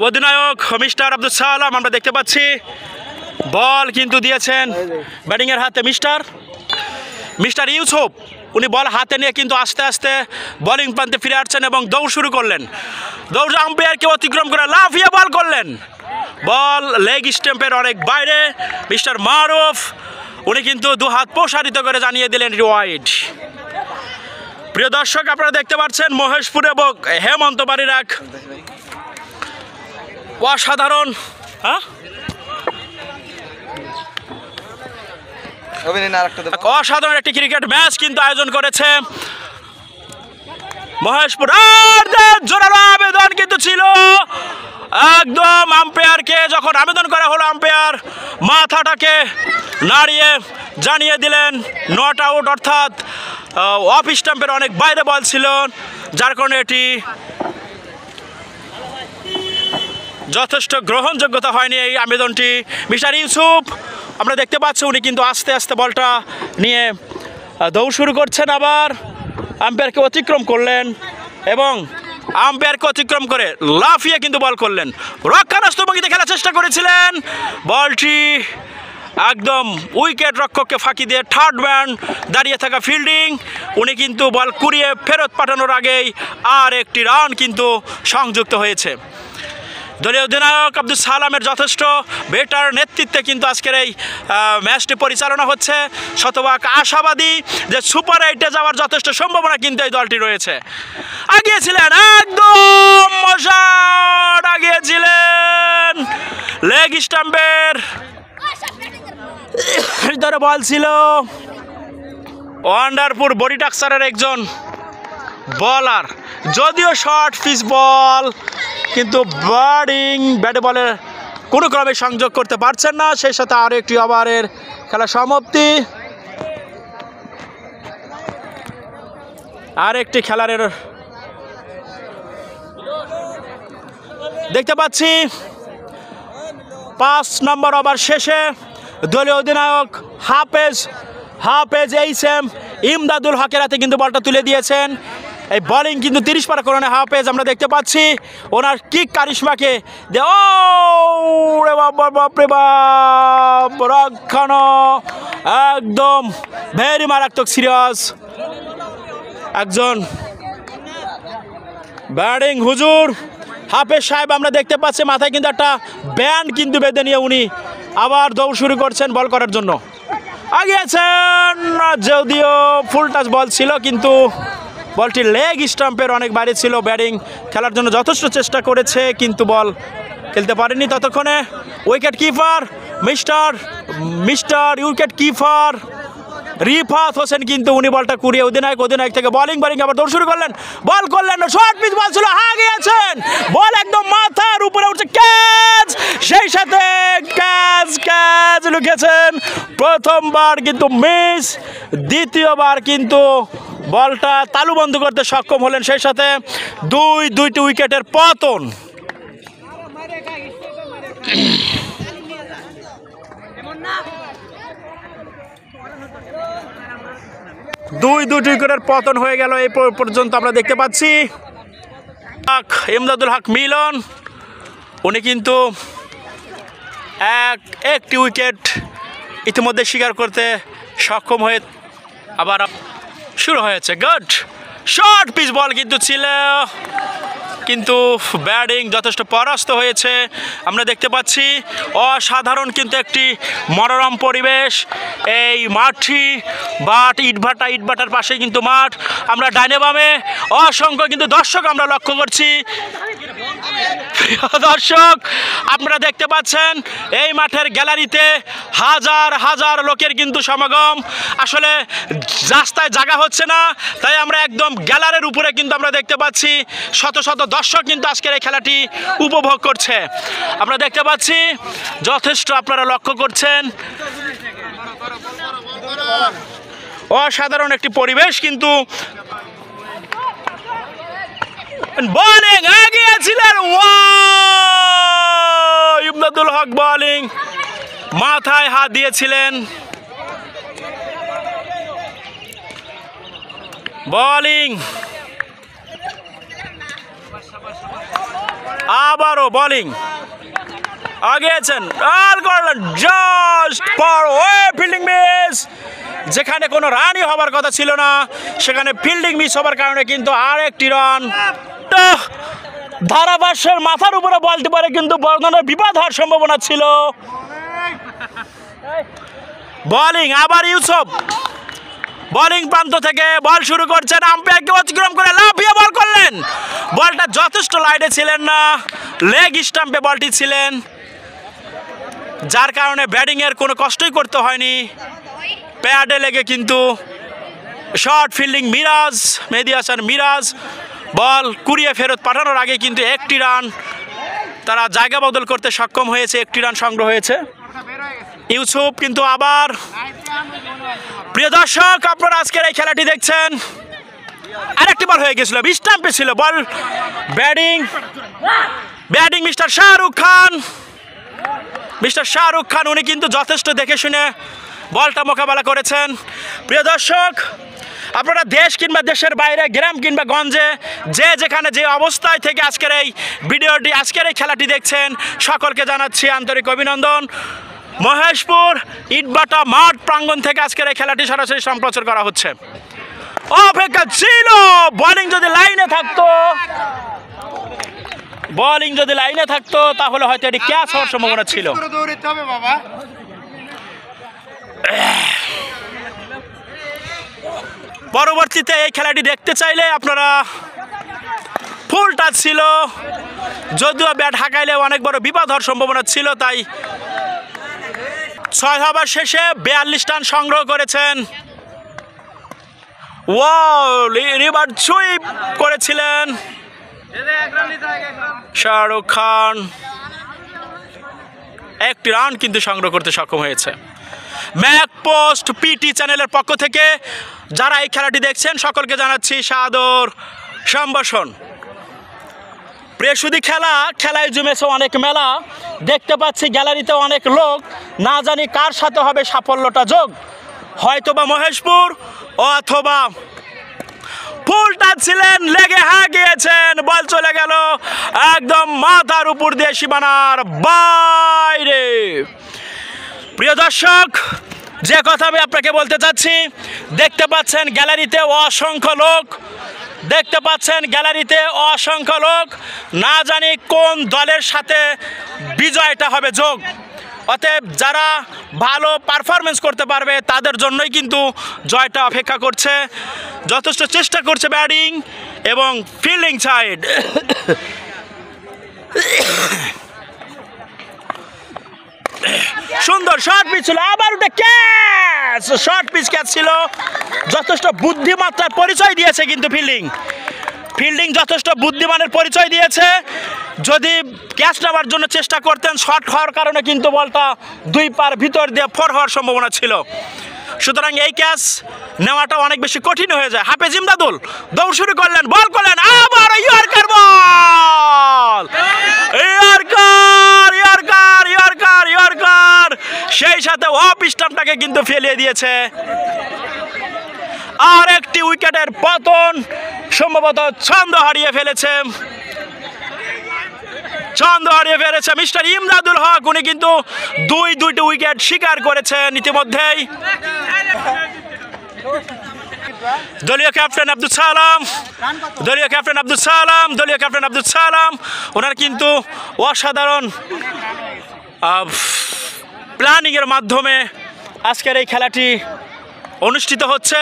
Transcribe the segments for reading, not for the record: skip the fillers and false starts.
অধিনায়ক মিস্টার আব্দুল সালাম আমরা দেখতে পাচ্ছি বল কিন্তু দিয়েছেন ব্যাটিংয়ের হাতে মিস্টার ইউসুফ। উনি বল হাতে নিয়ে কিন্তু আস্তে আস্তে বোলিং প্রান্তে ফিরে আসছেন এবং দৌড় শুরু করলেন। দৌড় আম্পায়ারকে অতিক্রম করে লাফিয়ে বল করলেন, বল লেগ স্টাম্পের অনেক বাইরে। মিস্টার মারুফ উনি কিন্তু দু হাত প্রসারিত করে জানিয়ে দিলেন ওয়াইড। প্রিয় দর্শক আপনারা দেখতে পাচ্ছেন মহেশপুর এবং হেমন্ত বাড়ির এক অসাধারণ অসাধারণ একটি ক্রিকেট ম্যাচ কিন্তু আয়োজন করেছে মহেশপুর। জোরালো আবেদন কিন্তু ছিল একদম আম্পায়ারকে, যখন আবেদন করা হলো আম্পায়ার মাথাটাকে নাড়িয়ে জানিয়ে দিলেন নট আউট, অর্থাৎ অফ স্টাম্পের অনেক বাইরে বল ছিল, যার কারণে এটি যথেষ্ট গ্রহণযোগ্যতা হয়নি এই আবেদনটি। মিস্টার ইউসুফ আমরা দেখতে পাচ্ছি উনি কিন্তু আস্তে আস্তে বলটা নিয়ে দৌড় শুরু করছেন, আবার আম্পায়ারকে অতিক্রম করলেন এবং আম্পায়ারকে অতিক্রম করে লাফিয়ে কিন্তু বল করলেন। রক্ষণাস্ত্র ভঙ্গিতে খেলার চেষ্টা করেছিলেন, বলটি একদম উইকেট রক্ষককে ফাঁকি দিয়ে থার্ড ম্যান দাঁড়িয়ে থাকা ফিল্ডিং উনি কিন্তু বল কুড়িয়ে ফেরত পাঠানোর আগেই আর একটি রান কিন্তু সংযুক্ত হয়েছে। দলীয় অধিনায়ক আব্দুল সালামের যথেষ্ট বেটার নেতৃত্বে কিন্তু আজকের এই ম্যাচটি পরিচালনা হচ্ছে। শতভাগ আশাবাদী যে সুপার 8-এ যাওয়ার যথেষ্ট সম্ভাবনা কিন্তু এই দলটি রয়েছে। আগিয়েছিলেন একদম মশাট, আগিয়েছিলেন লেগ স্টাম্পের ভিতরে বল ছিল। ওয়ান্ডারপুর বডি টাক্সারের একজন বলার, যদিও শর্ট পিচ বল কিন্তু ব্যাটে বলের কোনো ক্রমে সংযোগ করতে পারছেন না। সেই সাথে আরও একটি ওভারের খেলা সমাপ্তি, আর একটি খেলার দেখতে পাচ্ছি 5 নম্বর ওভার শেষে দলীয় অধিনায়ক হাফেজ এইচএম ইমদাদুল হকের হাতে কিন্তু বলটা তুলে দিয়েছেন। এই বোলিং কিন্তু 30 পার করেন হাফেজ, আমরা দেখতে পাচ্ছি ওনার কিক কারিশমাকে রক্ষানো একদম ভেরি মারাত্মক সিরিয়াস একজন ব্যাটিং হুজুর হাফেজ সাহেব আমরা দেখতে পাচ্ছি মাথায় কিন্তু একটা ব্যান্ড কিন্তু বেঁধে নিয়ে উনি আবার দৌড় শুরু করছেন বল করার জন্য। আগিয়েছেন, যদিও ফুল টাচ বল ছিল কিন্তু বলটি লেগ স্টাম্পের অনেক বাইরে ছিল। ব্যাটিং খেলার জন্য যথেষ্ট চেষ্টা করেছে কিন্তু বল খেলতে পারেনি। ততক্ষণে wicket keeper mister wicket keeper Rifat Hossain কিন্তু উনি বলটা কুড়িয়ে অধিনায়ক থেকে বোলিং আবার দৌড় শুরু করলেন, বল করলেন, শর্ট পিচ বল ছিল, গিয়েছেন বল একদম মাথার উপরে উঠছে, ক্যাচ, সেই সাথে ক্যাচ লুকেছেন। প্রথমবার কিন্তু মিস, দ্বিতীয়বার কিন্তু বলটা তালুবন্ধ করতে সক্ষম হলেন, সেই সাথে দুইটি উইকেটের পতন। দুটি উইকেটের পতন হয়ে গেল এই পর্যন্ত আমরা দেখতে পাচ্ছি। ইমদাদুল হক মিলন উনি কিন্তু একটি উইকেট ইতিমধ্যে শিকার করতে সক্ষম হয়ে আবার শুরু হয়েছে। গুড শর্ট পিচ বল কিন্তু ছিল, কিন্তু ব্যাটিং যথেষ্ট পরাস্ত হয়েছে। আমরা দেখতে পাচ্ছি অসাধারণ কিন্তু একটি মনোরম পরিবেশ এই মাঠটি, ইটভাটার পাশে কিন্তু মাঠ। আমরা ডাইনে বামে অসংখ্য কিন্তু দর্শক আমরা লক্ষ্য করছি। দর্শক আপনারা দেখতে পাচ্ছেন এই মাঠের গ্যালারিতে হাজার লোকের কিন্তু সমাগম। আসলে রাস্তায় জায়গা হচ্ছে না, তাই আমরা একদম গ্যালারির উপরে কিন্তু আমরা দেখতে পাচ্ছি শত দর্শক কিন্তু আজকের এই খেলাটি উপভোগ করছে। আমরা দেখতে পাচ্ছি যথেষ্ট আপনারা লক্ষ্য করছেন অসাধারণ একটি পরিবেশ কিন্তু। বোলিং আগিয়েছিলেন ইমদাদুল হক, বোলিং মাথায় হাত দিয়েছিলেন, বোলিং আবারও বোলিং আগিয়েছেন আর করলেন just for way fielding miss. যেখানে কোনো রানই হবার কথা ছিল না সেখানে ফিল্ডিং মিস হবার কারণে কিন্তু আরেকটি রান। ধারাভাষ্যের মাথার উপরে বলতে পারে কিন্তু বর্ণনার বিবাদ হওয়ার সম্ভাবনা ছিল। বোলিং আবার ইউসুফ বোলিং প্রান্ত থেকে বল শুরু করছেন, আম্পায়ারকে অতিক্রম করে লাফিয়ে বল করলেন। বলটা যথেষ্ট লাইনে ছিলেন না, লেগ স্টাম্পে বলটি ছিলেন, যার কারণে ব্যাটিংয়ের কোনো কষ্টই করতে হয়নি। প্যাডে লেগে কিন্তু শর্ট ফিল্ডিং মিরাজ, মেহেদী হাসান মিরাজ বল কুড়িয়ে ফেরত পাঠানোর আগে কিন্তু একটি রান তারা জায়গা বদল করতে সক্ষম হয়েছে, একটি রান সংগ্রহ হয়েছে। ইউসুফ কিন্তু আবার, প্রিয় দর্শক আপনারা আজকের এই খেলাটি দেখছেন, আরেকটি বল হয়ে গেছিল, স্টাম্পে ছিল বল। ব্যাটিং মিস্টার শাহরুখ খান উনি কিন্তু যথেষ্ট দেখে শুনে বলটা মোকাবেলা করেছেন। প্রিয় দর্শক আপনারা দেশ কিংবা দেশের বাইরে, গ্রাম কিংবা গঞ্জে, যে যেখানে যে অবস্থায় থেকে আজকের এই ভিডিওটি, আজকের এই খেলাটি দেখছেন, সকলকে জানাচ্ছি আন্তরিক অভিনন্দন। মহেশপুর ইটবাটা মাঠ প্রাঙ্গণ থেকে আজকের এই খেলাটি সরাসরি সম্প্রচার করা হচ্ছে। অপেক্ষা ছিল বোলিং যদি লাইনে থাকতো তাহলে হয়তো এটি ক্যাচ হওয়ার সম্ভাবনা ছিল। পরবর্তীতে এই খেলাটি দেখতে চাইলে আপনারা, ফুল টাচ ছিল, যদিও ব্যাট হাঁকাইলে অনেক বড় বিপদ হওয়ার সম্ভাবনা ছিল, তাই 6 ওভার শেষে 42 রান সংগ্রহ করেছেন। রিভার সুইপ করেছিলেন শাহরুখ খান, একটি রান কিন্তু সংগ্রহ করতে সক্ষম হয়েছে। ম্যাক পোস্ট পিটি চ্যানেলের পক্ষ থেকে যারা এই খেলাটি দেখছেন সকলকে জানাচ্ছি সাদর সম্ভাষণ। প্রেসুদি খেলায় জমেছে অনেক মেলা, দেখতে পাচ্ছি গ্যালারিতে অনেক লোক, না জানি কার সাথে হবে সাফল্যটা যোগ, হয়তোবা মহেশপুর অথবা ফুলটা ছিলেন, লেগে গিয়েছেন, বল চলে গেল একদম মাথার উপর দিয়ে সীমানার বাইরে। প্রিয় দর্শক যে কথা আমি আপনাকে বলতে চাচ্ছি, দেখতে পাচ্ছেন গ্যালারিতে অসংখ্য লোক, না জানি কোন দলের সাথে বিজয়টা হবে যোগ। অতএব যারা ভালো পারফরমেন্স করতে পারবে তাদের জন্যই কিন্তু জয়টা অপেক্ষা করছে। যথেষ্ট চেষ্টা করছে ব্যাটিং এবং ফিল্ডিং সাইড। সুন্দর শর্ট পিচ ছিল, আবার ওটা ক্যাচ, শর্ট পিচ ক্যাচ ছিল। যথেষ্ট বুদ্ধিমত্তার পরিচয় দিয়েছে কিন্তু ফিল্ডিং যথেষ্ট বুদ্ধিমানের পরিচয় দিয়েছে। যদি ক্যাচ নেওয়ার জন্য চেষ্টা করতেন, শর্ট হওয়ার কারণে কিন্তু বলটা 2 পার ভিতর দিয়ে 4 হওয়ার সম্ভাবনা ছিল। সুতরাং এই ক্যাচ নেওয়াটা অনেক বেশি কঠিন হয়ে যায়। হাফেজ ইমদাদুল দৌড় শুরু করলেন, বল করলেন, আবার ইয়র্কার বল, ইয়র্কার, সেই সাথে অফ স্টাম্পটাকে কিন্তু ফেলিয়ে দিয়েছে। আর একটি উইকেটের পতন, সম্ভবত ছন্দ হারিয়ে ফেলেছে মিস্টার ইমদাদুল হক। উনি কিন্তু দুইটি উইকেট শিকার করেছেন ইতিমধ্যেই। দলীয় ক্যাপ্টেন আব্দুল সালাম ওনার কিন্তু অসাধারণ প্ল্যানিংয়ের মাধ্যমে আজকের এই খেলাটি অনুষ্ঠিত হচ্ছে।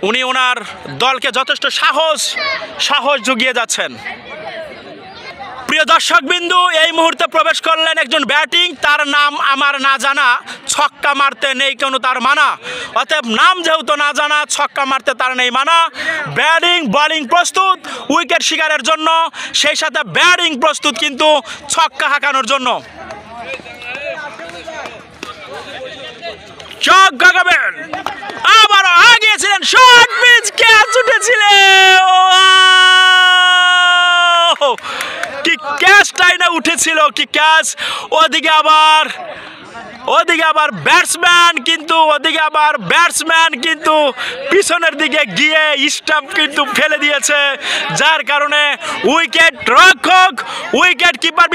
উনি ওনার দলকে যথেষ্ট সাহস জুগিয়ে যাচ্ছেন। প্রিয় দর্শকবিন্দু, এই মুহূর্তে প্রবেশ করলেন একজন ব্যাটিং, তার নাম আমার না জানা, ছক্কা মারতে নেই কোনো তার মানা। অতএব নাম যেহেতু না জানা, ছক্কা মারতে তার নেই মানা। বোলিং প্রস্তুত উইকেট শিকারের জন্য, সেই সাথে ব্যাটিং প্রস্তুত কিন্তু ছক্কা হাঁকানোর জন্য। ছক্কা খাবেন, আবারও আগিয়েছিলেন, শর্ট পিচ ক্যাচ উঠেছিলেন, কি ক্যাচটাই না উঠেছিল, কি ক্যাচ। ওদিকে আবার ওদিকে আবার ব্যাটসম্যান কিন্তু পিছনের দিকে গিয়ে স্টাম্প কিন্তু ফেলে দিয়েছে, যার কারণে উইকেট কিপার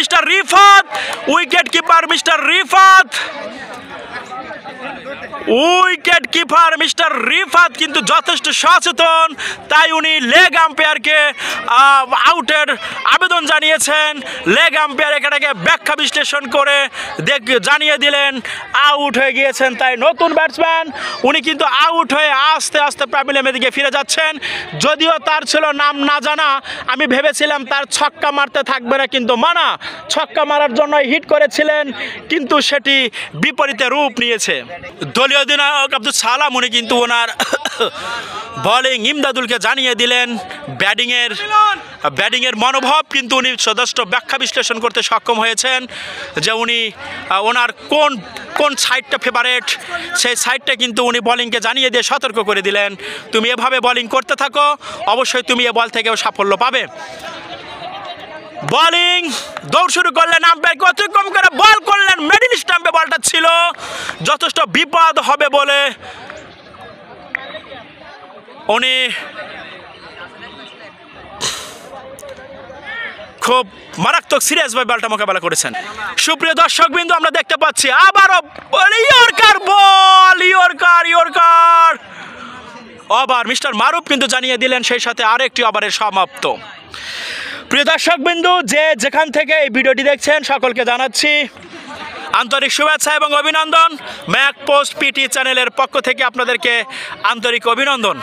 মিস্টার রিফাত কিন্তু যথেষ্ট সচেতন, তাই উনি লেগ আম্পায়ারকে আউটের আবেদন জানিয়েছেন। লেগ আম্পায়ার এটাকে ব্যাখ্যা বিশ্লেষণ করে জানিয়ে দিলেন আউট হয়ে গিয়েছেন। তাই নতুন ব্যাটসম্যান উনি কিন্তু আউট হয়ে আস্তে আস্তে প্যাভিলিয়নের দিকে ফিরে যাচ্ছেন। যদিও তার ছিল নাম না জানা, আমি ভেবেছিলাম তার ছক্কা মারতে থাকবে না, কিন্তু মানা ছক্কা মারার জন্য হিট করেছিলেন, কিন্তু সেটি বিপরীতে রূপ নিয়েছে। দলীয় অধিনায়ক আব্দুল সালাম উনি কিন্তু ওনার বোলিং ইমদাদুলকে জানিয়ে দিলেন ব্যাটিংয়ের মনোভাব, কিন্তু উনি যথেষ্ট ব্যাখ্যা বিশ্লেষণ করতে সক্ষম হয়েছেন যে উনি ওনার কোন সাইডটা ফেভারেট, সেই সাইডটা কিন্তু উনি বোলিংকে জানিয়ে দিয়ে সতর্ক করে দিলেন, তুমি এভাবে বোলিং করতে থাকো, অবশ্যই তুমি এ বল থেকেও সাফল্য পাবে। বোলিং দৌড় শুরু করলেন, আম্পায়ারকে অতিক্রম করে বল করলেন, মিডল স্টাম্পে বলটা ছিল, যথেষ্ট বিপদ হবে বলে উনি খুব মারাত্মক সিরিয়াসভাবে বলটা মোকাবেলা করেছেন। সুপ্রিয় দর্শকবৃন্দ, আমরা দেখতে পাচ্ছি আবারও ইয়র্কার ওভার মিস্টার মারুফ কিন্তু জানিয়ে দিলেন, সেই সাথে আরেকটি ওভারের সমাপ্ত। প্রিয় দর্শকবৃন্দু, যেখান থেকে এই ভিডিওটি দেখছেন সকলকে জানাচ্ছি আন্তরিক শুভেচ্ছা এবং অভিনন্দন। ম্যাক পোস্ট পিটি চ্যানেলের পক্ষ থেকে আপনাদেরকে আন্তরিক অভিনন্দন।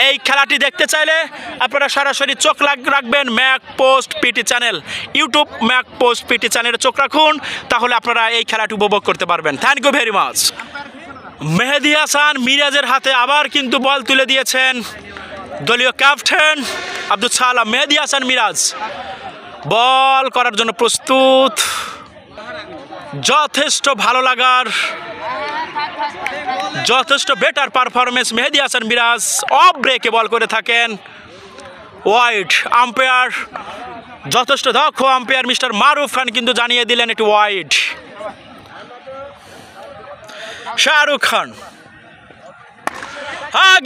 এই খেলাটি দেখতে চাইলে আপনারা সরাসরি চোখ রাখবেন Mac Post PT channel, YouTube Mac Post PT চ্যানেলে চোখ রাখুন, তাহলে আপনারা এই খেলাটি উপভোগ করতে পারবেন। Thank you very much. Mehedi Hasan মিরাজের হাতে আবার কিন্তু বল তুলে দিয়েছেন দলীয় ক্যাপ্টেন আব্দুল সালাম। মেহেদী হাসান মিরাজ বল করার জন্য প্রস্তুত। যথেষ্ট ভালো লাগার, যথেষ্ট better performance Mehedi Hasan Miraz off ব্রেকে বল করে থাকেন। ওয়াইড আম্পায়ার, যথেষ্ট দক্ষ আম্পায়ার মিস্টার মারুফ খান কিন্তু জানিয়ে দিলেন একটি ওয়াইড। শাহরুখ খান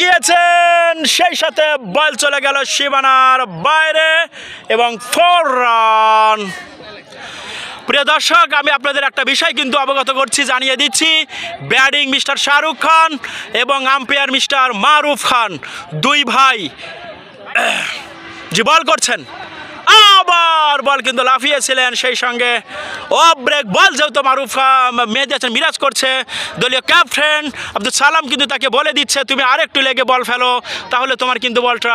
গিয়েছেন, সেই সাথে বল চলে গেল সীমানার বাইরে এবং 4 রান। প্রিয় দর্শক, আমি আপনাদের একটা বিষয় কিন্তু অবগত করছি, জানিয়ে দিচ্ছি, ব্যাটিং মিস্টার শাহরুখ খান এবং আম্পায়ার মিস্টার মারুফ খান, দুই ভাই যে বল করছেন, আবার বল কিন্তু লাফিয়েছিলেন, সেই সঙ্গে অফ ব্রেক বল যেহেতু মেহেদী হাসান মিরাজ করছে, দলীয় ক্যাপ্টেন আব্দুল সালাম কিন্তু তাকে বলে দিচ্ছে তুমি আরেকটু লেগে বল ফেলো, তাহলে তোমার কিন্তু বলটা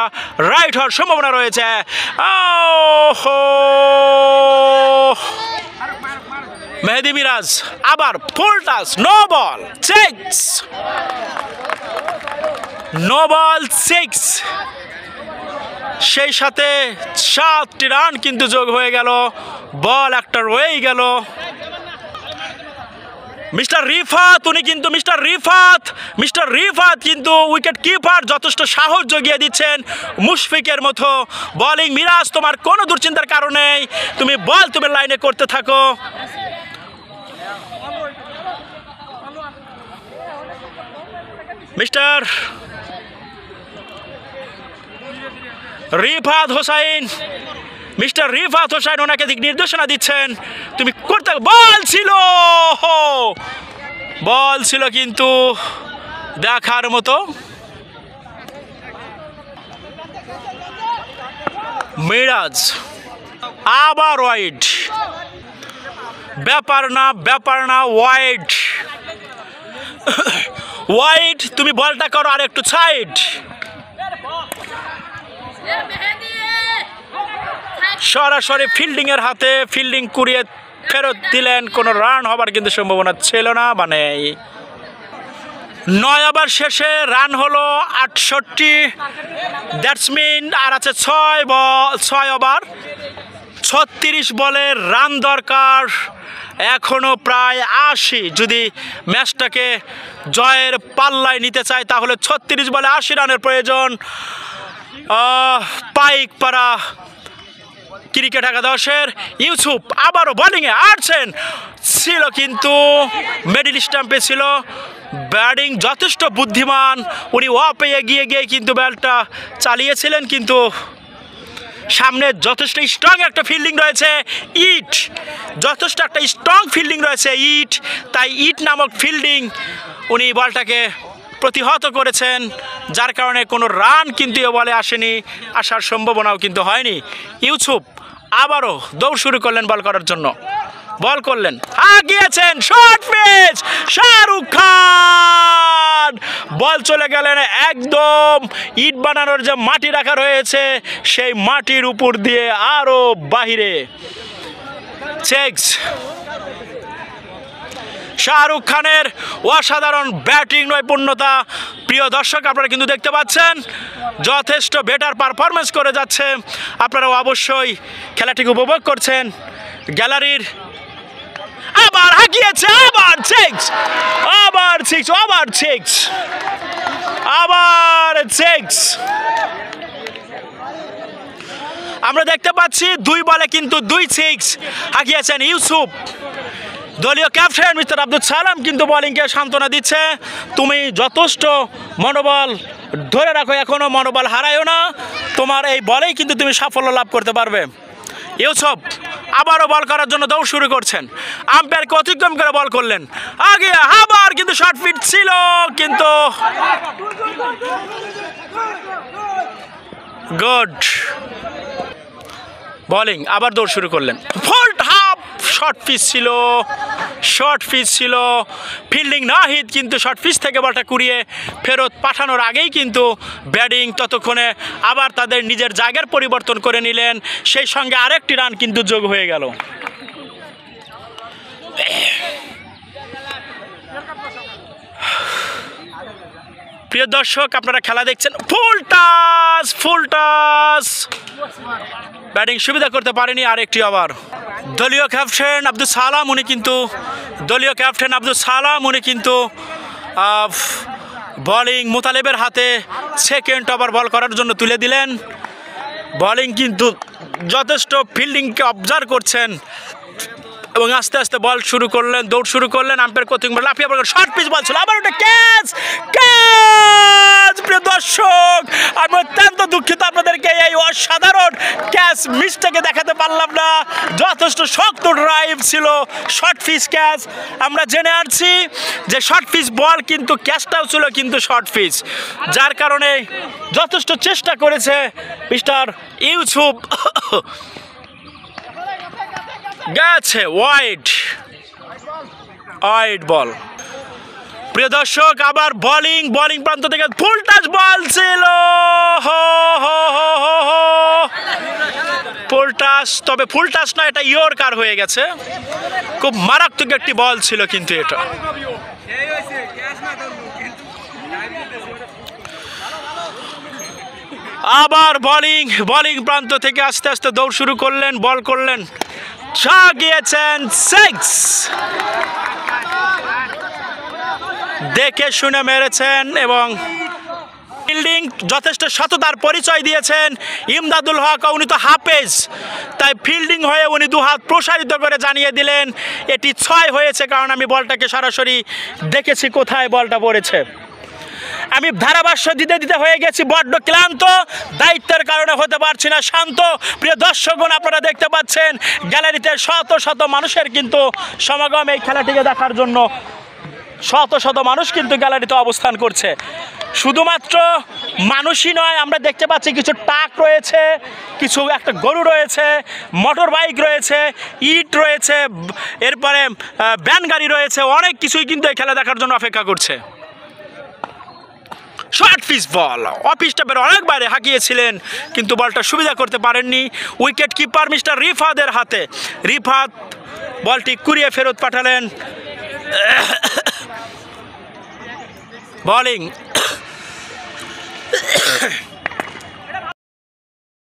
রাইট হওয়ার সম্ভাবনা রয়েছে। মেহেদী মিরাজ আবার ফুল টাচ, নো বল 6, সেই সাথে 7টি রান কিন্তু যোগ হয়ে গেল, বল একটা রয়েই গেল। মিস্টার রিফাত কিন্তু উইকেট কিপার যথেষ্ট সাহস জগিয়ে দিচ্ছেন মুশফিকের মতো। বোলিং মিরাজ, তোমার কোনো দুশ্চিন্তার কারণ নেই, তুমি লাইনে করতে থাকো। মিস্টার রিফাত হোসাইন ওনাকে দিক নির্দেশনা দিচ্ছেন, তুমি করতে, বল ছিল কিন্তু দেখার মতো। মিরাজ আবার ওয়াইড, ব্যাপার না ওয়াইড, তুমি বলটা করো আর একটু সাইড। সরাসরি ফিল্ডিংয়ের হাতে ফিল্ডিং কুড়িয়ে ফেরত দিলেন, কোনো রান হবার কিন্তু সম্ভাবনা ছিল না। 9 ওভার শেষে রান হলো 68, দ্যাটস মিন আর আছে 6 ওভার 36 বলের রান দরকার, এখনও প্রায় 80। যদি ম্যাচটাকে জয়ের পাল্লায় নিতে চায় তাহলে 36 বলে 80 রানের প্রয়োজন। পাইকপাড়া ক্রিকেট একাদশের ইউসুফ আবারও বোলিংয়ে আসছেন, ছিল, কিন্তু মিডল স্টাম্পে ছিল। ব্যাটিং যথেষ্ট বুদ্ধিমান, উনি ওয়াপে এগিয়ে গিয়ে কিন্তু বলটা চালিয়েছিলেন, কিন্তু সামনে যথেষ্ট স্ট্রং একটা ফিল্ডিং রয়েছে। ইট যথেষ্ট একটা স্ট্রং ফিল্ডিং রয়েছে ইট, তাই ইট নামক ফিল্ডিং উনি বলটাকে প্রতিহত করেছেন, যার কারণে কোনো রান কিন্তু এ বলে আসেনি, আসার সম্ভাবনাও কিন্তু হয়নি। ইউসুফ আবারও দৌড় শুরু করলেন বল করার জন্য, বল করলেন, গিয়েছেন শর্ট পিচ, শাহরুখ খান বল চলে গেলেন একদম ইট বানানোর যে মাটি রাখা রয়েছে সেই মাটির উপর দিয়ে আরো বাহিরে। সিক্স। শাহরুখ খানের অসাধারণ ব্যাটিং নৈপুণ্যতা প্রিয় দর্শক আপনারা কিন্তু দেখতে পাচ্ছেন, যথেষ্ট বেটার পারফরমেন্স করে যাচ্ছে। আপনারা অবশ্যই খেলাটিকে উপভোগ করছেন। গ্যালারির আবার হাঁকিয়েছে, আবার সিক্স, আবার সিক্স, আবার সিক্স, আবার সিক্স। আমরা দেখতে পাচ্ছি 2 বলে কিন্তু 2 সিক্স হাঁকিয়েছেন ইউসুফ। দলীয় ক্যাপ্টেন মিস্টার আব্দুল সালাম কিন্তু বোলিংকে সান্ত্বনা দিচ্ছে, তুমি যথেষ্ট মনোবল ধরে রাখো, এখনো মনোবল হারায়ও না, তোমার এই বলেই কিন্তু তুমি সাফল্য লাভ করতে পারবে। ইউসুফ আবারও বল করার জন্য দৌড় শুরু করছেন, আম্পায়ারকে অতিক্রম করে বল করলেন, আগে আবার কিন্তু শর্ট ফিট ছিল, কিন্তু গুড বোলিং, আবার দৌড় শুরু করলেন, ফুল হাফ শর্ট পিচ ছিল, শর্ট পিচ ছিল, ফিল্ডিং না হিট, কিন্তু শর্ট পিচ থেকে বলটা কুড়িয়ে ফেরত পাঠানোর আগেই কিন্তু ব্যাটিং ততক্ষণে আবার তাদের নিজের জায়গার পরিবর্তন করে নিলেন, সেই সঙ্গে আরেকটি রান কিন্তু যোগ হয়ে গেল। প্রিয় দর্শক আপনারা খেলা দেখছেন, ফুল টাচ, ফুল টাচ, ব্যাটিং সুবিধা করতে পারেনি। আরেকটি ওভার দলীয় ক্যাপ্টেন আব্দুল সালাম উনি কিন্তু বোলিং মুতালেবের হাতে সেকেন্ড ওভার বল করার জন্য তুলে দিলেন। বোলিং কিন্তু যথেষ্ট ফিল্ডিংকে অবজার্ভ করছেন এবং আস্তে আস্তে বল শুরু করলেন, দৌড় শুরু করলেন, আম্পায়ার কোচিং বল লাফিয়ে পড়লেন, শর্ট পিচ বল ছিল, আবার একটা ক্যাচ, ক্যাচ। প্রিয় দর্শক আমি অত্যন্ত দুঃখিত, আপনাদেরকে এই অসাধারণ ক্যাচ মিসটাকে দেখাতে পারলাম না, যথেষ্ট শক্ত ড্রাইভ ছিল, শর্ট পিচ ক্যাচ। আমরা জেনে আসছি যে শর্ট পিচ বল কিন্তু ক্যাচটাও ছিল কিন্তু শর্ট পিচ, যার কারণে যথেষ্ট চেষ্টা করেছে মিস্টার ইউসুফ, গেছে ওয়াইড বল। প্রিয় দর্শক আবার বোলিং প্রান্ত থেকে ফুল টাচ বল ছিল, ফুল টাচ, তবে ফুল টাচ না, এটা ইয়র্কার হয়ে গেছে, খুব মারাত্মক একটি বল ছিল কিন্তু এটা। আবার বোলিং প্রান্ত থেকে আস্তে আস্তে দৌড় শুরু করলেন, বল করলেন, গিয়েছেন সিক্স, দেখে শুনে মেরেছেন এবং ফিল্ডিং যথেষ্ট সততার পরিচয় দিয়েছেন ইমদাদুল হক। উনি তো হাফেজ, তাই ফিল্ডিং হয়ে উনি 2 হাত প্রসারিত করে জানিয়ে দিলেন এটি 6 হয়েছে, কারণ আমি বলটাকে সরাসরি দেখেছি কোথায় বলটা পড়েছে। আমি ধারাভাষ্য দিতে হয়ে গেছি, বড্ড ক্লান্ত, দায়িত্বের কারণে হতে পারছি না শান্ত। প্রিয় দর্শকগণ আপনারা দেখতে পাচ্ছেন গ্যালারিতে শত শত মানুষের কিন্তু সমাগম এই খেলাটিকে দেখার জন্য, শত শত মানুষ কিন্তু গ্যালারিতে অবস্থান করছে। শুধুমাত্র মানুষই নয়, আমরা দেখতে পাচ্ছি কিছু ট্রাক রয়েছে, কিছু একটা গরু রয়েছে, মোটর বাইক রয়েছে, ইট রয়েছে, এরপরে ভ্যান গাড়ি রয়েছে, অনেক কিছুই কিন্তু এই খেলা দেখার জন্য অপেক্ষা করছে। শর্ট পিচ বল, অফিস স্টাফের অনেক বাইরে হাঁকিয়েছিলেন, কিন্তু বলটা সুবিধা করতে পারেননি উইকেট কিপার মিস্টার রিফাতের হাতে। রিফাত বলটি কুড়িয়ে ফেরত পাঠালেন। বোলিং